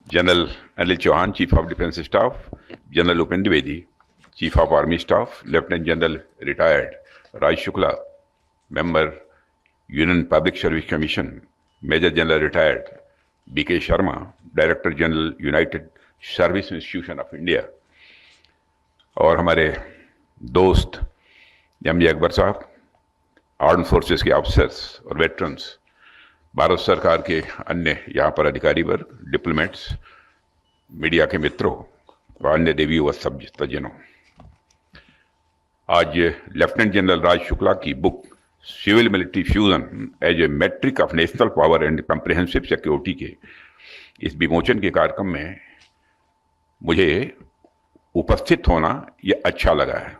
General Anil Chauhan, Chief of Defence Staff, General Upinder Dwivedi, Chief of Army Staff, Lieutenant General Retired Raj Shukla, Member Union Public Service Commission, Major General Retired B.K. Sharma, Director General United Service Institution of India, और हमारे दोस्त M जे अकबर साहब, arm forces के officers और veterans, Bharat सरकार के अन्य यहाँ पर अधिकारी वर्ग, डिप्लोमेट्स, मीडिया के मित्रों व अन्य देवियों व सज्जनों, आज लेफ्टिनेंट जनरल राज शुक्ला की book civil military fusion as a matrix of national power and comprehensive security के इस विमोचन के कार्यक्रम में मुझे उपस्थित होना यह अच्छा लगा है।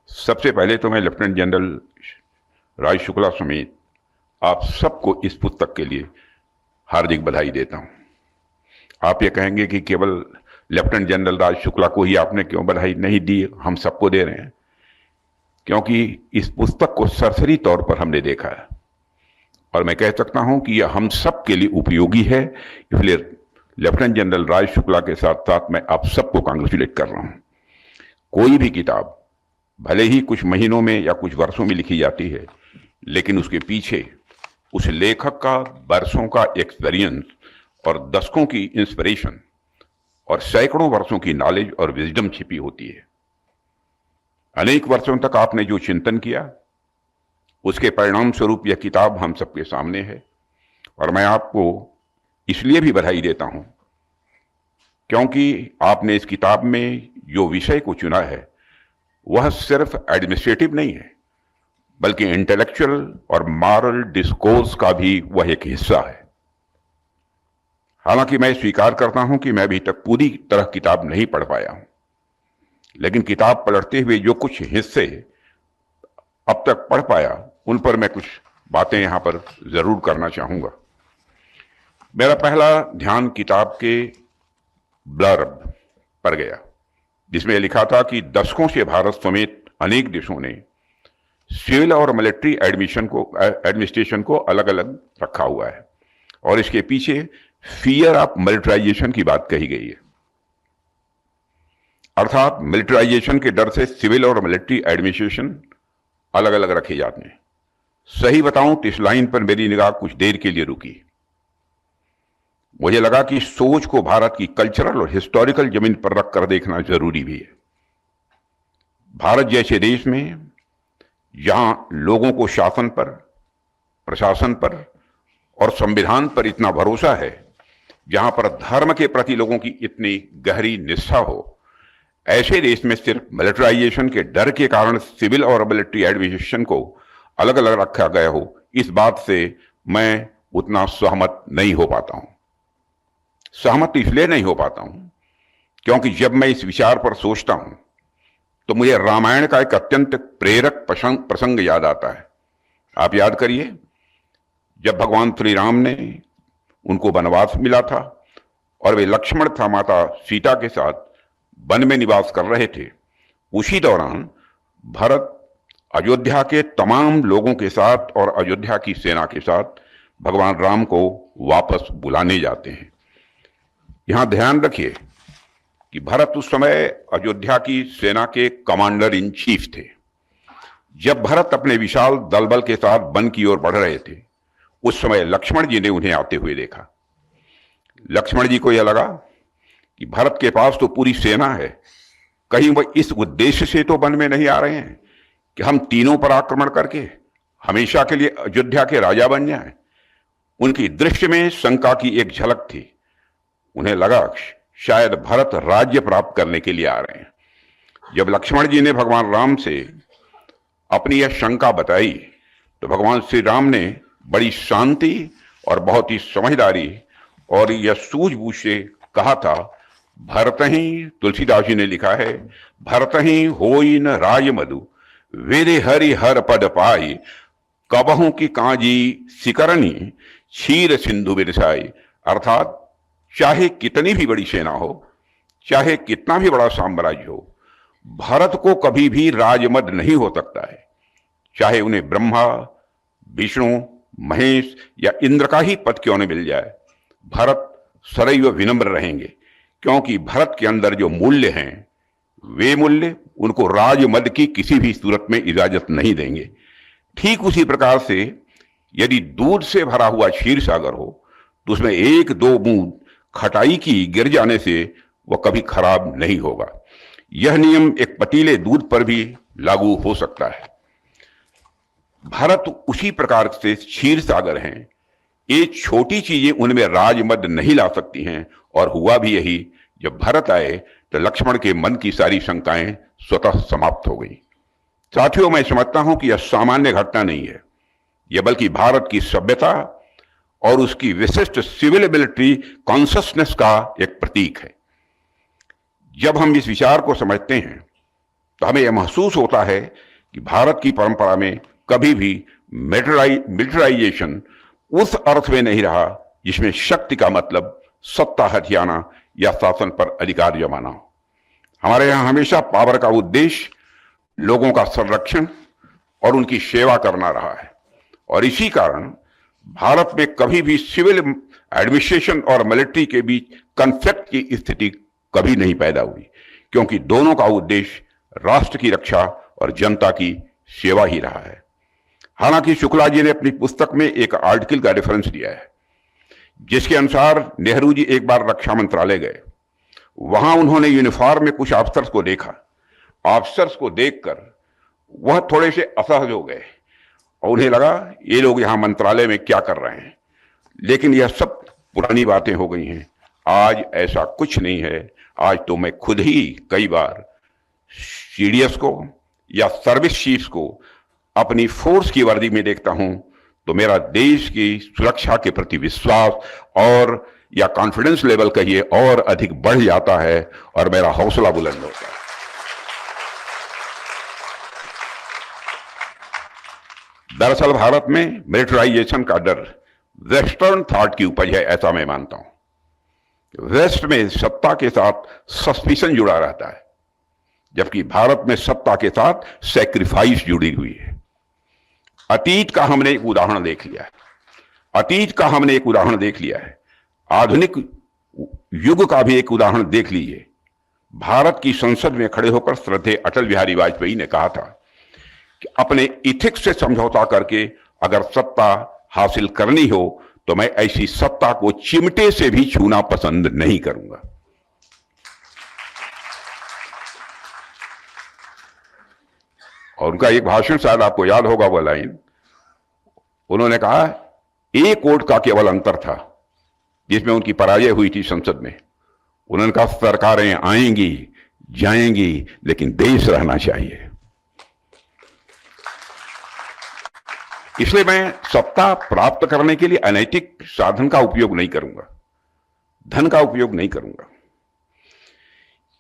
सबसे पहले तो मैं लेफ्टिनेंट जनरल राज शुक्ला समेत आप सबको इस पुस्तक के लिए हार्दिक बधाई देता हूं। आप ये कहेंगे कि केवल लेफ्टिनेंट जनरल राज शुक्ला को ही आपने क्यों बधाई नहीं दी, हम सबको दे रहे हैं, क्योंकि इस पुस्तक को सरसरी तौर पर हमने देखा है और मैं कह सकता हूं कि यह हम सब के लिए उपयोगी है। इसलिए लेफ्टिनेंट जनरल राज शुक्ला के साथ साथ मैं आप सबको कांग्रेचुलेट कर रहा हूं। कोई भी किताब भले ही कुछ महीनों में या कुछ वर्षों में लिखी जाती है, लेकिन उसके पीछे उस लेखक का बरसों का एक्सपीरियंस और दशकों की इंस्पिरेशन और सैकड़ों वर्षों की नॉलेज और विजडम छिपी होती है। अनेक वर्षों तक आपने जो चिंतन किया, उसके परिणाम स्वरूप यह किताब हम सबके सामने है और मैं आपको इसलिए भी बधाई देता हूं क्योंकि आपने इस किताब में जो विषय को चुना है वह सिर्फ एडमिनिस्ट्रेटिव नहीं है, बल्कि इंटेलेक्चुअल और मॉरल डिस्कोर्स का भी वह एक हिस्सा है। हालांकि मैं स्वीकार करता हूं कि मैं अभी तक पूरी तरह किताब नहीं पढ़ पाया हूं, लेकिन किताब पढ़ते हुए जो कुछ हिस्से अब तक पढ़ पाया उन पर मैं कुछ बातें यहां पर जरूर करना चाहूंगा। मेरा पहला ध्यान किताब के ब्लर्ब पर गया, जिसमें लिखा था कि दशकों से भारत समेत अनेक देशों ने सिविल और मिलिट्री एडमिनिस्ट्रेशन को अलग अलग रखा हुआ है और इसके पीछे फियर ऑफ मिलिटराइजेशन की बात कही गई है। अर्थात मिलिटराइजेशन के डर से सिविल और मिलिट्री एडमिनिस्ट्रेशन अलग अलग रखे जाते हैं। सही बताऊं तो इस लाइन पर मेरी निगाह कुछ देर के लिए रुकी। मुझे लगा कि सोच को भारत की कल्चरल और हिस्टोरिकल जमीन पर रखकर देखना जरूरी भी है। भारत जैसे देश में जहां लोगों को शासन पर, प्रशासन पर और संविधान पर इतना भरोसा है, जहां पर धर्म के प्रति लोगों की इतनी गहरी निष्ठा हो, ऐसे देश में सिर्फ मिलिटराइजेशन के डर के कारण सिविल और मिलिट्री एडमिनिस्ट्रेशन को अलग अलग रखा गया हो, इस बात से मैं उतना सहमत नहीं हो पाता हूं। सहमत इसलिए नहीं हो पाता हूं क्योंकि जब मैं इस विचार पर सोचता हूं तो मुझे रामायण का एक अत्यंत प्रेरक प्रसंग याद आता है। आप याद करिए, जब भगवान श्री राम ने उनको वनवास मिला था और वे लक्ष्मण था माता सीता के साथ वन में निवास कर रहे थे, उसी दौरान भरत अयोध्या के तमाम लोगों के साथ और अयोध्या की सेना के साथ भगवान राम को वापस बुलाने जाते हैं। यहां ध्यान रखिए कि भरत उस समय अयोध्या की सेना के कमांडर इन चीफ थे। जब भरत अपने विशाल दलबल के साथ वन की ओर बढ़ रहे थे, उस समय लक्ष्मण जी ने उन्हें आते हुए देखा। लक्ष्मण जी को यह लगा कि भरत के पास तो पूरी सेना है, कहीं वह इस उद्देश्य से तो वन में नहीं आ रहे हैं कि हम तीनों पर आक्रमण करके हमेशा के लिए अयोध्या के राजा बन जाएं। उनकी दृष्टि में शंका की एक झलक थी। उन्हें लगा शायद भरत राज्य प्राप्त करने के लिए आ रहे हैं। जब लक्ष्मण जी ने भगवान राम से अपनी यह शंका बताई तो भगवान श्री राम ने बड़ी शांति और बहुत ही समझदारी और यह सूझबूझ से कहा था, भरत ही, तुलसीदास जी ने लिखा है, भरत ही होई न राय मधु वेदे हरि हर पद पाई कबहू की काजी सिकरनी क्षीर सिंधु बिरसाई। अर्थात चाहे कितनी भी बड़ी सेना हो, चाहे कितना भी बड़ा साम्राज्य हो, भारत को कभी भी राजमद नहीं हो सकता है। चाहे उन्हें ब्रह्मा, विष्णु, महेश या इंद्र का ही पद क्यों न मिल जाए, भारत सदैव विनम्र रहेंगे, क्योंकि भारत के अंदर जो मूल्य हैं वे मूल्य उनको राजमद की किसी भी सूरत में इजाजत नहीं देंगे। ठीक उसी प्रकार से यदि दूध से भरा हुआ क्षीर सागर हो तो उसमें एक दो बूंद खटाई की गिर जाने से वह कभी खराब नहीं होगा। यह नियम एक पतीले दूध पर भी लागू हो सकता है। भारत उसी प्रकार से क्षीर सागर हैं। ये छोटी चीजें उनमें राजमद नहीं ला सकती हैं, और हुआ भी यही। जब भारत आए तो लक्ष्मण के मन की सारी शंकाएं स्वतः समाप्त हो गई। साथियों, मैं समझता हूं कि यह सामान्य घटना नहीं है, यह बल्कि भारत की सभ्यता और उसकी विशिष्ट सिविल मिलिट्री कॉन्शसनेस का एक प्रतीक है। जब हम इस विचार को समझते हैं तो हमें यह महसूस होता है कि भारत की परंपरा में कभी भी मिलिटराइजेशन उस अर्थ में नहीं रहा जिसमें शक्ति का मतलब सत्ता हथियाना या शासन पर अधिकार जमाना हो। हमारे यहां हमेशा पावर का उद्देश्य लोगों का संरक्षण और उनकी सेवा करना रहा है, और इसी कारण भारत में कभी भी सिविल एडमिनिस्ट्रेशन और मिलिट्री के बीच कॉन्फ्लिक्ट की स्थिति कभी नहीं पैदा हुई, क्योंकि दोनों का उद्देश्य राष्ट्र की रक्षा और जनता की सेवा ही रहा है। हालांकि शुक्ला जी ने अपनी पुस्तक में एक आर्टिकल का रेफरेंस दिया है, जिसके अनुसार नेहरू जी एक बार रक्षा मंत्रालय गए। वहां उन्होंने यूनिफॉर्म में कुछ ऑफिसर्स को देखा। ऑफिसर्स को देखकर वह थोड़े से असहज हो गए और उन्हें लगा ये लोग यहां मंत्रालय में क्या कर रहे हैं। लेकिन यह सब पुरानी बातें हो गई हैं। आज ऐसा कुछ नहीं है। आज तो मैं खुद ही कई बार सीडीएस को या सर्विस चीफ्स को अपनी फोर्स की वर्दी में देखता हूं तो मेरा देश की सुरक्षा के प्रति विश्वास और या कॉन्फिडेंस लेवल कहिए और अधिक बढ़ जाता है और मेरा हौसला बुलंद होता है। दरअसल भारत में मिलिटराइजेशन का डर वेस्टर्न थॉट की उपज है, ऐसा मैं मानता हूं। वेस्ट में सत्ता के साथ सस्पिशन जुड़ा रहता है, जबकि भारत में सत्ता के साथ सैक्रिफाइस जुड़ी हुई है। अतीत का हमने एक उदाहरण देख लिया है। आधुनिक युग का भी एक उदाहरण देख लीजिए। भारत की संसद में खड़े होकर श्रद्धेय अटल बिहारी वाजपेयी ने कहा था कि अपने इथिक्स से समझौता करके अगर सत्ता हासिल करनी हो तो मैं ऐसी सत्ता को चिमटे से भी छूना पसंद नहीं करूंगा। और उनका एक भाषण शायद आपको याद होगा वो लाइन, उन्होंने कहा एक वोट का केवल अंतर था जिसमें उनकी पराजय हुई थी संसद में। उन्होंने कहा सरकारें आएंगी जाएंगी लेकिन देश रहना चाहिए। इसलिए मैं सत्ता प्राप्त करने के लिए अनैतिक साधन का उपयोग नहीं करूंगा, धन का उपयोग नहीं करूंगा।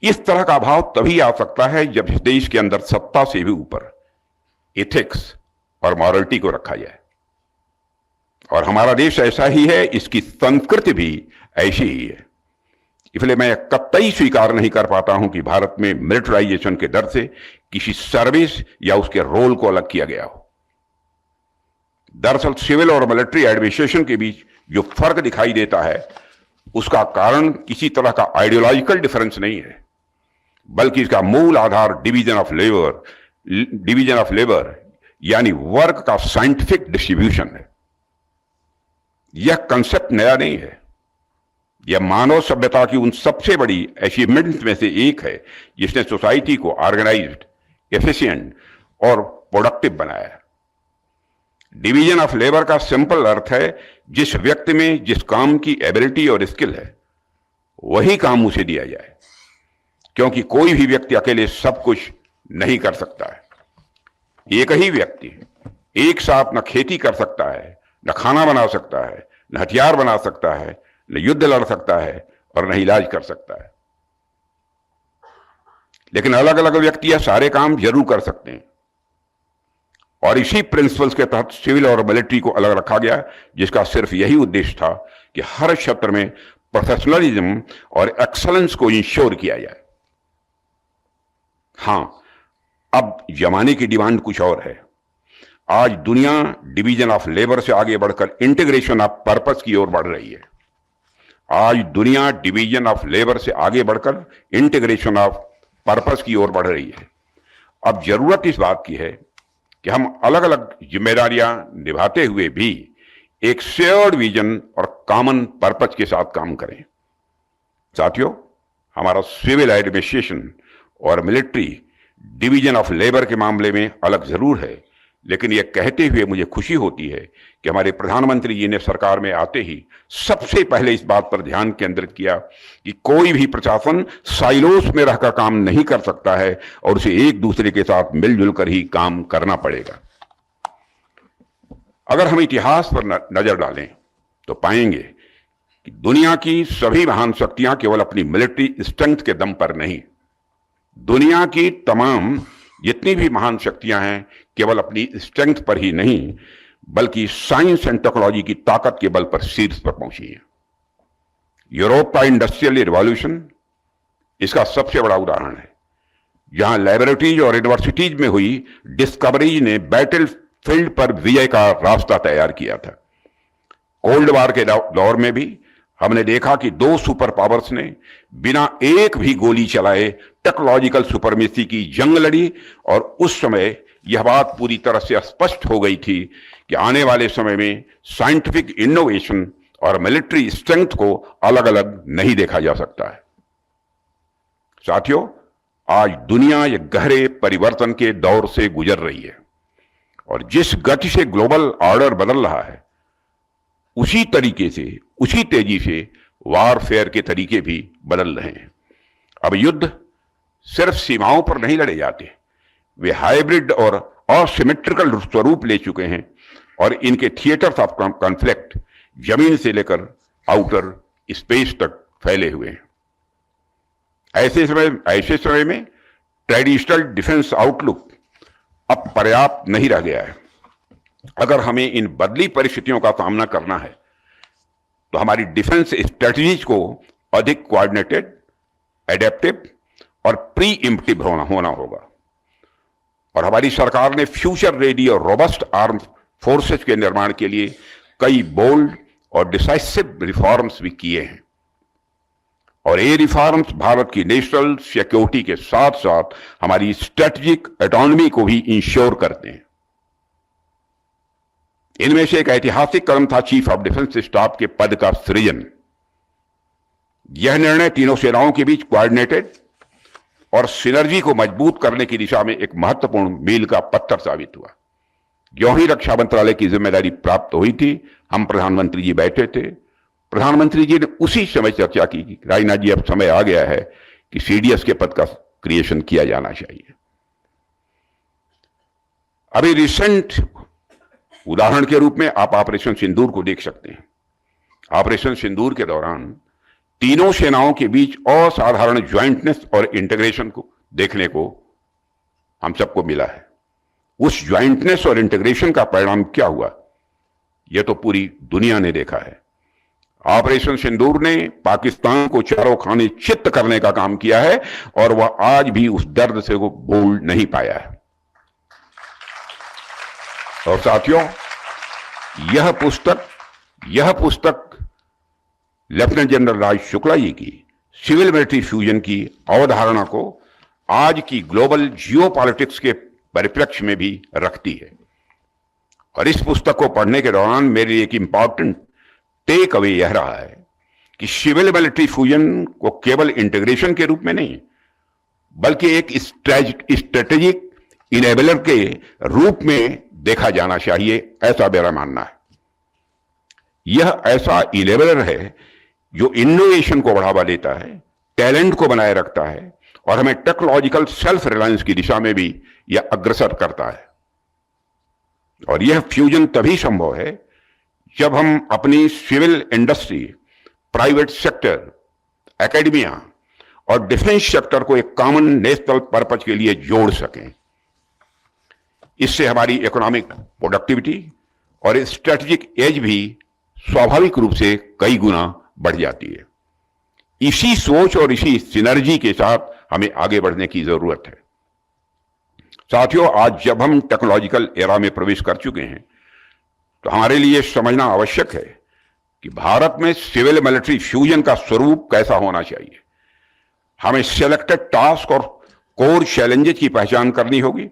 इस तरह का भाव तभी आ सकता है जब इस देश के अंदर सत्ता से भी ऊपर एथिक्स और मॉरलिटी को रखा जाए। और हमारा देश ऐसा ही है, इसकी संस्कृति भी ऐसी ही है। इसलिए मैं कतई स्वीकार नहीं कर पाता हूं कि भारत में मिलिटराइजेशन के डर से किसी सर्विस या उसके रोल को अलग किया गया हो। दरअसल सिविल और मिलिट्री एडमिनिस्ट्रेशन के बीच जो फर्क दिखाई देता है उसका कारण किसी तरह का आइडियोलॉजिकल डिफरेंस नहीं है, बल्कि इसका मूल आधार डिवीजन ऑफ लेबर यानी वर्क का साइंटिफिक डिस्ट्रीब्यूशन है। यह कंसेप्ट नया नहीं है। यह मानव सभ्यता की उन सबसे बड़ी अचीवमेंट्स में से एक है जिसने सोसाइटी को ऑर्गेनाइज्ड, एफिशिएंट और प्रोडक्टिव बनाया। डिवीजन ऑफ लेबर का सिंपल अर्थ है जिस व्यक्ति में जिस काम की एबिलिटी और स्किल है वही काम उसे दिया जाए, क्योंकि कोई भी व्यक्ति अकेले सब कुछ नहीं कर सकता है। एक ही व्यक्ति एक साथ न खेती कर सकता है, न खाना बना सकता है, न हथियार बना सकता है, न युद्ध लड़ सकता है और न इलाज कर सकता है। लेकिन अलग अलग व्यक्ति यह सारे काम जरूर कर सकते हैं, और इसी प्रिंसिपल्स के तहत सिविल और मिलिट्री को अलग रखा गया, जिसका सिर्फ यही उद्देश्य था कि हर क्षेत्र में प्रोफेशनलिज्म और एक्सलेंस को इंश्योर किया जाए। हां, अब जमाने की डिमांड कुछ और है। आज दुनिया डिवीजन ऑफ लेबर से आगे बढ़कर इंटीग्रेशन ऑफ पर्पस की ओर बढ़ रही है। आज दुनिया डिवीजन ऑफ लेबर से आगे बढ़कर इंटीग्रेशन ऑफ पर्पस की ओर बढ़ रही है। अब जरूरत इस बात की है कि हम अलग अलग जिम्मेदारियां निभाते हुए भी एक शेयर्ड विजन और कॉमन पर्पस के साथ काम करें। साथियों, हमारा सिविल एडमिनिस्ट्रेशन और मिलिट्री डिवीजन ऑफ लेबर के मामले में अलग जरूर है, लेकिन यह कहते हुए मुझे खुशी होती है कि हमारे प्रधानमंत्री जी ने सरकार में आते ही सबसे पहले इस बात पर ध्यान केंद्रित किया कि कोई भी प्रशासन साइलोस में रहकर काम नहीं कर सकता है और उसे एक दूसरे के साथ मिलजुल कर ही काम करना पड़ेगा। अगर हम इतिहास पर नजर डालें तो पाएंगे कि दुनिया की सभी महान शक्तियां केवल अपनी मिलिट्री स्ट्रेंथ के दम पर नहीं, दुनिया की तमाम जितनी भी महान शक्तियां हैं केवल अपनी स्ट्रेंथ पर ही नहीं बल्कि साइंस एंड टेक्नोलॉजी की ताकत के बल पर शीर्ष पर पहुंची है। यूरोप का इंडस्ट्रियल रिवॉल्यूशन इसका सबसे बड़ा उदाहरण है, जहां लैबोरेटरीज और यूनिवर्सिटीज में हुई डिस्कवरीज ने बैटल फील्ड पर विजय का रास्ता तैयार किया था। कोल्ड वॉर के दौर में भी हमने देखा कि दो सुपर पावर्स ने बिना एक भी गोली चलाए टेक्नोलॉजिकल सुपरमेसी की जंग लड़ी और उस समय यह बात पूरी तरह से स्पष्ट हो गई थी कि आने वाले समय में साइंटिफिक इनोवेशन और मिलिट्री स्ट्रेंथ को अलग अलग नहीं देखा जा सकता है। साथियों, आज दुनिया एक गहरे परिवर्तन के दौर से गुजर रही है और जिस गति से ग्लोबल ऑर्डर बदल रहा है उसी तरीके से, उसी तेजी से वॉरफेयर के तरीके भी बदल रहे हैं। अब युद्ध सिर्फ सीमाओं पर नहीं लड़े जाते, वे हाइब्रिड और असिमेट्रिकल स्वरूप ले चुके हैं और इनके थिएटर्स ऑफ कॉन्फ्लिक्ट जमीन से लेकर आउटर स्पेस तक फैले हुए हैं। ऐसे समय में ट्रेडिशनल डिफेंस आउटलुक अब पर्याप्त नहीं रह गया है। अगर हमें इन बदली परिस्थितियों का सामना करना है तो हमारी डिफेंस स्ट्रेटजीज को अधिक कोऑर्डिनेटेड, एडेप्टिव और प्री इम्प्टिव होना होगा और हमारी सरकार ने फ्यूचर रेडी और रोबस्ट आर्म फोर्सेस के निर्माण के लिए कई बोल्ड और डिसाइसिव रिफॉर्म्स भी किए हैं और ये रिफॉर्म्स भारत की नेशनल सिक्योरिटी के साथ साथ हमारी स्ट्रेटेजिक ऑटोनॉमी को भी इंश्योर करते हैं। इनमें से एक ऐतिहासिक कदम था चीफ ऑफ डिफेंस स्टाफ के पद का सृजन। यह निर्णय तीनों सेनाओं के बीच कोऑर्डिनेटेड और सिनर्जी को मजबूत करने की दिशा में एक महत्वपूर्ण मील का पत्थर साबित हुआ। ज्यों ही रक्षा मंत्रालय की जिम्मेदारी प्राप्त हुई थी, हम प्रधानमंत्री जी बैठे थे। प्रधानमंत्री जी ने उसी समय चर्चा की कि राजनाथ जी अब समय आ गया है कि सीडीएस के पद का क्रिएशन किया जाना चाहिए। अभी रिसेंट उदाहरण के रूप में आप ऑपरेशन सिंदूर को देख सकते हैं। ऑपरेशन सिंदूर के दौरान तीनों सेनाओं के बीच असाधारण ज्वाइंटनेस और इंटीग्रेशन को देखने को हम सबको मिला है। उस ज्वाइंटनेस और इंटीग्रेशन का परिणाम क्या हुआ, यह तो पूरी दुनिया ने देखा है। ऑपरेशन सिंदूर ने पाकिस्तान को चारों खाने चित्त करने का काम किया है और वह आज भी उस दर्द से वो भूल नहीं पाया है। और साथियों, यह पुस्तक लेफ्टिनेंट जनरल राज शुक्ला जी की सिविल मिलिट्री फ्यूजन की अवधारणा को आज की ग्लोबल जियोपॉलिटिक्स के परिप्रेक्ष्य में भी रखती है। और इस पुस्तक को पढ़ने के दौरान मेरे लिए एक इंपॉर्टेंट टेक अवे यह रहा है कि सिविल मिलिट्री फ्यूजन को केवल इंटीग्रेशन के रूप में नहीं बल्कि एक स्ट्रेटेजिक इनेबलर के रूप में देखा जाना चाहिए, ऐसा मेरा मानना है। यह ऐसा इनेबलर है जो इनोवेशन को बढ़ावा देता है, टैलेंट को बनाए रखता है और हमें टेक्नोलॉजिकल सेल्फ रिलायंस की दिशा में भी यह अग्रसर करता है। और यह फ्यूजन तभी संभव है जब हम अपनी civil industry, private sector, academia और डिफेंस सेक्टर को एक कॉमन नेशनल पर्पज के लिए जोड़ सकें। इससे हमारी इकोनॉमिक प्रोडक्टिविटी और स्ट्रेटेजिक एज भी स्वाभाविक रूप से कई गुना बढ़ जाती है। इसी सोच और इसी सिनर्जी के साथ हमें आगे बढ़ने की जरूरत है। साथियों, आज जब हम टेक्नोलॉजिकल एरा में प्रवेश कर चुके हैं तो हमारे लिए समझना आवश्यक है कि भारत में सिविल मिलिट्री फ्यूजन का स्वरूप कैसा होना चाहिए। हमें सिलेक्टेड टास्क और कोर चैलेंजेस की पहचान करनी होगी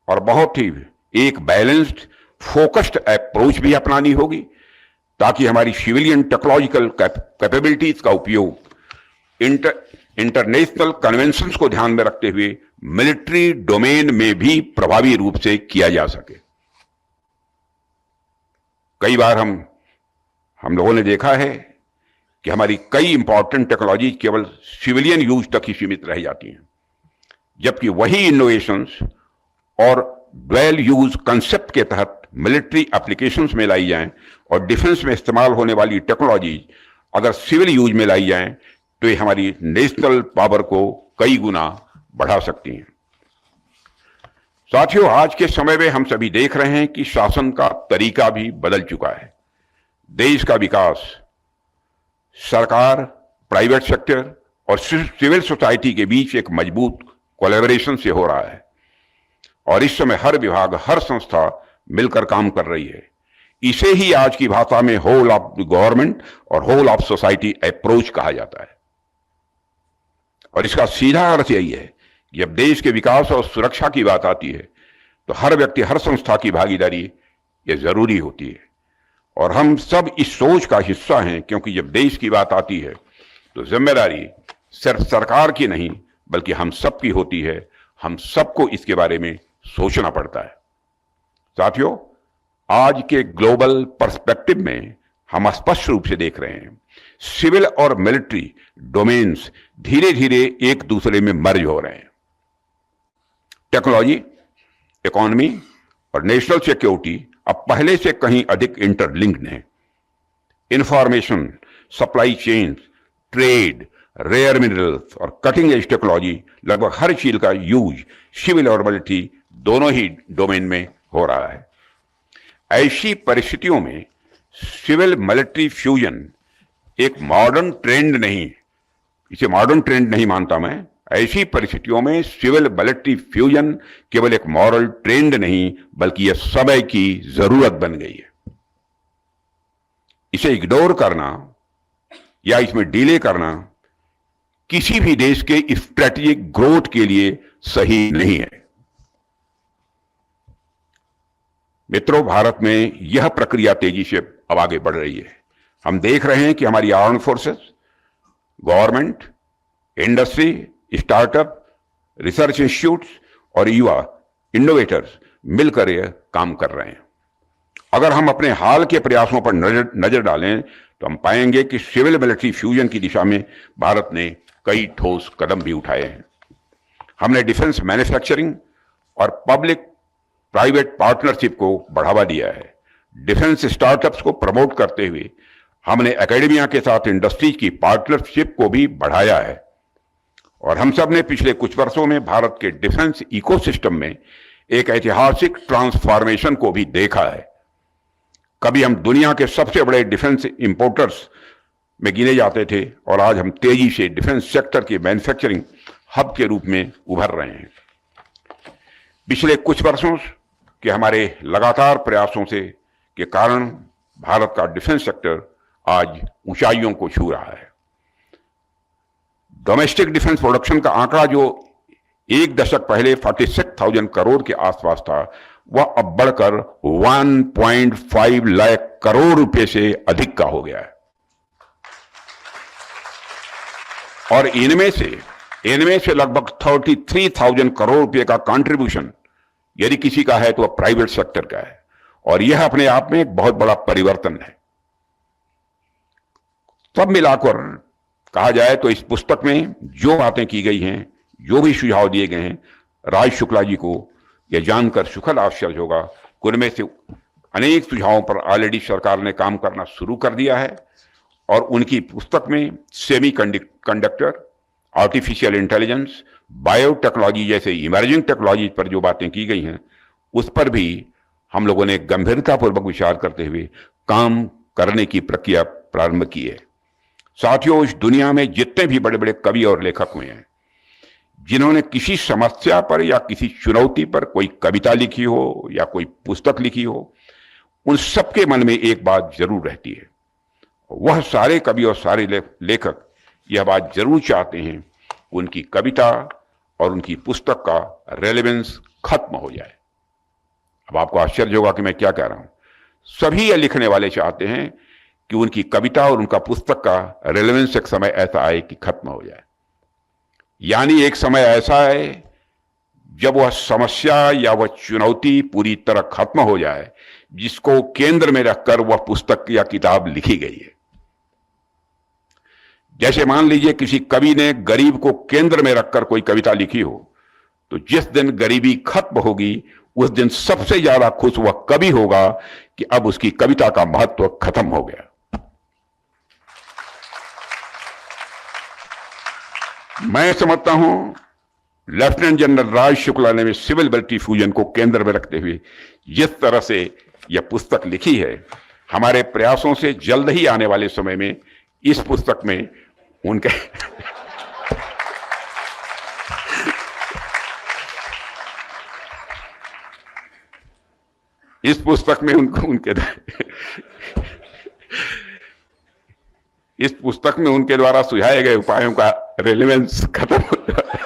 और बहुत ही एक बैलेंस्ड फोकस्ड अप्रोच भी अपनानी होगी ताकि हमारी सिविलियन टेक्नोलॉजिकल कैपेबिलिटीज का उपयोग इंटरनेशनल कन्वेंशंस को ध्यान में रखते हुए मिलिट्री डोमेन में भी प्रभावी रूप से किया जा सके। कई बार हम लोगों ने देखा है कि हमारी कई इंपॉर्टेंट टेक्नोलॉजी केवल सिविलियन यूज तक ही सीमित रह जाती हैं, जबकि वही इनोवेशंस और ड्वेल यूज कंसेप्ट के तहत मिलिट्री एप्लीकेशंस में लाई जाएं और डिफेंस में इस्तेमाल होने वाली टेक्नोलॉजी अगर सिविल यूज में लाई जाएं तो ये हमारी नेशनल पावर को कई गुना बढ़ा सकती हैं। साथियों, आज के समय में हम सभी देख रहे हैं कि शासन का तरीका भी बदल चुका है। देश का विकास सरकार, प्राइवेट सेक्टर और सिविल सोसाइटी के बीच एक मजबूत कोलैबोरेशन से हो रहा है और इस समय हर विभाग, हर संस्था मिलकर काम कर रही है। इसे ही आज की भाषा में होल ऑफ गवर्नमेंट और होल ऑफ सोसाइटी अप्रोच कहा जाता है। और इसका सीधा अर्थ यही है कि जब देश के विकास और सुरक्षा की बात आती है तो हर व्यक्ति, हर संस्था की भागीदारी ये जरूरी होती है और हम सब इस सोच का हिस्सा हैं, क्योंकि जब देश की बात आती है तो जिम्मेदारी सिर्फ सरकार की नहीं बल्कि हम सब की होती है। हम सबको इसके बारे में सोचना पड़ता है। साथियों, आज के ग्लोबल पर्सपेक्टिव में हम स्पष्ट रूप से देख रहे हैं सिविल और मिलिट्री डोमेन्स धीरे धीरे एक दूसरे में मर्ज हो रहे हैं। टेक्नोलॉजी, इकोनॉमी और नेशनल सिक्योरिटी अब पहले से कहीं अधिक इंटरलिंक्ड हैं। Information, supply chain, trade, rare minerals और कटिंग एज टेक्नोलॉजी, लगभग हर चीज का यूज सिविल और मिलिट्री दोनों ही डोमेन में हो रहा है। ऐसी परिस्थितियों में सिविल मिलिट्री फ्यूजन एक मॉडर्न ट्रेंड नहीं, इसे मॉडर्न ट्रेंड नहीं मानता मैं। ऐसी परिस्थितियों में सिविल मिलिट्री फ्यूजन केवल एक मॉरल ट्रेंड नहीं बल्कि यह समय की जरूरत बन गई है। इसे इग्नोर करना या इसमें डिले करना किसी भी देश के स्ट्रेटेजिक ग्रोथ के लिए सही नहीं है। मित्रों, भारत में यह प्रक्रिया तेजी से अब आगे बढ़ रही है। हम देख रहे हैं कि हमारी armed forces, government, industry, startup, research institutes और युवा इनोवेटर्स मिलकर यह काम कर रहे हैं। अगर हम अपने हाल के प्रयासों पर नजर डालें तो हम पाएंगे कि सिविल मिलिट्री फ्यूजन की दिशा में भारत ने कई ठोस कदम भी उठाए हैं। हमने डिफेंस मैन्युफैक्चरिंग और पब्लिक प्राइवेट पार्टनरशिप को बढ़ावा दिया है। डिफेंस स्टार्टअप्स को प्रमोट करते हुए हमने एकेडमिया के साथ इंडस्ट्रीज की पार्टनरशिप को भी बढ़ाया है और हम सब ने पिछले कुछ वर्षों में भारत के डिफेंस इकोसिस्टम में एक ऐतिहासिक ट्रांसफॉर्मेशन को भी देखा है। कभी हम दुनिया के सबसे बड़े डिफेंस इंपोर्टर्स में गिने जाते थे और आज हम तेजी से डिफेंस सेक्टर के मैन्युफैक्चरिंग हब के रूप में उभर रहे हैं। पिछले कुछ वर्षों के हमारे लगातार प्रयासों से के कारण भारत का डिफेंस सेक्टर आज ऊंचाइयों को छू रहा है। डोमेस्टिक डिफेंस प्रोडक्शन का आंकड़ा जो एक दशक पहले 46,000 करोड़ के आसपास था, वह अब बढ़कर 1.5 लाख करोड़ रुपए से अधिक का हो गया है और इनमें से लगभग 33,000 करोड़ रुपए का कंट्रीब्यूशन यदि किसी का है तो वह प्राइवेट सेक्टर का है और यह अपने आप में एक बहुत बड़ा परिवर्तन है। सब मिलाकर कहा जाए तो इस पुस्तक में जो बातें की गई हैं, जो भी सुझाव दिए गए हैं, राज शुक्ला जी को यह जानकर सुखद आश्चर्य होगा कि उनमें से अनेक सुझावों पर ऑलरेडी सरकार ने काम करना शुरू कर दिया है और उनकी पुस्तक में semi conductor, artificial intelligence, biotechnology जैसे इमर्जिंग टेक्नोलॉजी पर जो बातें की गई हैं उस पर भी हम लोगों ने गंभीरतापूर्वक विचार करते हुए काम करने की प्रक्रिया प्रारंभ की है। साथियों, इस दुनिया में जितने भी बड़े बड़े कवि और लेखक हुए हैं जिन्होंने किसी समस्या पर या किसी चुनौती पर कोई कविता लिखी हो या कोई पुस्तक लिखी हो, उन सबके मन में एक बात जरूर रहती है वह सारे कवि और सारे लेखक यह बात जरूर चाहते हैं कि उनकी कविता और उनकी पुस्तक का रेलेवेंस खत्म हो जाए। अब आपको आश्चर्य होगा कि मैं क्या कह रहा हूं। सभी ये लिखने वाले चाहते हैं कि उनकी कविता और उनका पुस्तक का रेलेवेंस एक समय ऐसा आए कि खत्म हो जाए। यानी एक समय ऐसा है जब वह समस्या या वह चुनौती पूरी तरह खत्म हो जाए जिसको केंद्र में रखकर वह पुस्तक या किताब लिखी गई है। जैसे मान लीजिए किसी कवि ने गरीब को केंद्र में रखकर कोई कविता लिखी हो, तो जिस दिन गरीबी खत्म होगी उस दिन सबसे ज्यादा खुश वह कवि होगा कि अब उसकी कविता का महत्व खत्म हो गया। मैं समझता हूं लेफ्टिनेंट जनरल राज शुक्ला ने सिविल लिबर्टी फ्यूजन को केंद्र में रखते हुए जिस तरह से यह पुस्तक लिखी है, हमारे प्रयासों से जल्द ही आने वाले समय में इस पुस्तक में उनके इस पुस्तक में उनके द्वारा सुझाए गए उपायों का रेलेवेंस खत्म हो जाए।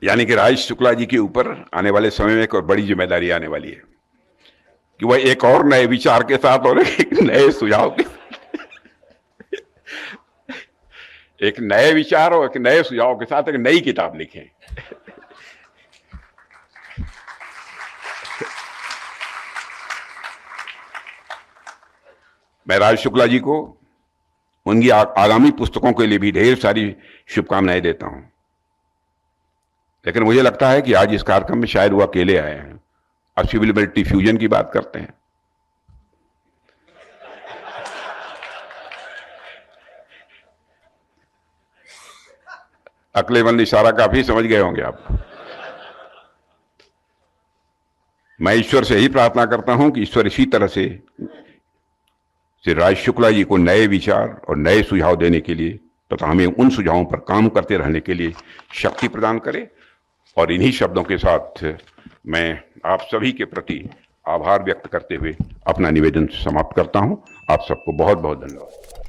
यानी कि राज शुक्ला जी के ऊपर आने वाले समय में एक और बड़ी जिम्मेदारी आने वाली है कि वह एक और नए विचार के साथ और एक नए सुझाव के एक नए विचार और एक नए सुझाव के साथ एक नई किताब लिखें। मैं राज शुक्ला जी को उनकी आगामी पुस्तकों के लिए भी ढेर सारी शुभकामनाएं देता हूं। लेकिन मुझे लगता है कि आज इस कार्यक्रम में शायद वो अकेले आए हैं। अब सिविल लिबर्टी फ्यूजन की बात करते हैं। अक्लेमंद इशारा काफी समझ गए होंगे आप। मैं ईश्वर से ही प्रार्थना करता हूं कि ईश्वर इसी तरह से श्री राज शुक्ला जी को नए विचार और नए सुझाव देने के लिए तथा हमें उन सुझावों पर काम करते रहने के लिए शक्ति प्रदान करे। और इन्हीं शब्दों के साथ मैं आप सभी के प्रति आभार व्यक्त करते हुए अपना निवेदन समाप्त करता हूं। आप सबको बहुत बहुत धन्यवाद।